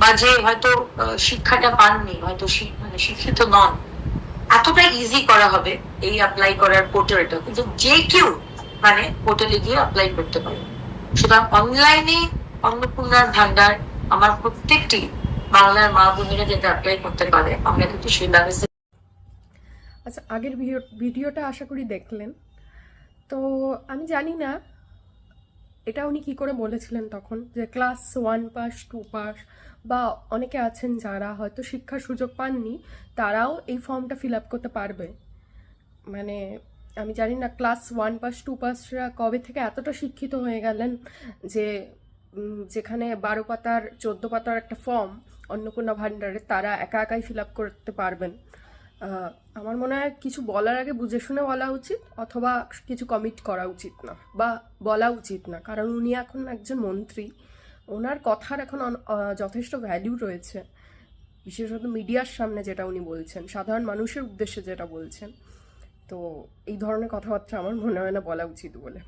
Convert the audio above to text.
বা যে হয়তো শিক্ষাটা পাননি, হয়তো মানে শিক্ষিত নন, এতটা ইজি করা হবে এই অ্যাপ্লাই করার পোর্টালটা, কিন্তু যে কেউ মানে পোর্টালে গিয়ে অ্যাপ্লাই করতে পারে। সুতরাং অনলাইনে অন্নপূর্ণার ভান্ডার আমার প্রত্যেকটি বাংলার মা বোনেরা যাতে অ্যাপ্লাই করতে পারে, আমরা কিন্তু সেই ব্যবস্থা। আচ্ছা, আগের ভিডিওটা আশা করি দেখলেন। তো আমি জানি না এটা উনি কী করে বলেছিলেন তখন, যে ক্লাস 1 পাস 2 পাস বা অনেকে আছেন যারা হয়তো শিক্ষার সুযোগ পাননি, তারাও এই ফর্মটা ফিল আপ করতে পারবে। মানে আমি জানি না ক্লাস 1 পাস 2 পাসরা কবে থেকে এতটা শিক্ষিত হয়ে গেলেন যে যেখানে 12 পাতার 14 পাতার একটা ফর্ম অন্নপূর্ণা ভাণ্ডারে তারা একা একাই ফিল আপ করতে পারবেন। আমার মনে হয় কিছু বলার আগে বুঝে শুনে বলা উচিত, অথবা কিছু কমিট করা উচিত না, বা বলা উচিত না, কারণ উনি এখন একজন মন্ত্রী। ওনার কথার এখন যথেষ্ট ভ্যালু রয়েছে, বিশেষত মিডিয়ার সামনে যেটা উনি বলছেন, সাধারণ মানুষের উদ্দেশ্যে যেটা বলছেন। তো এই ধরনের কথাবার্তা আমার মনে হয় না বলা উচিত বলে।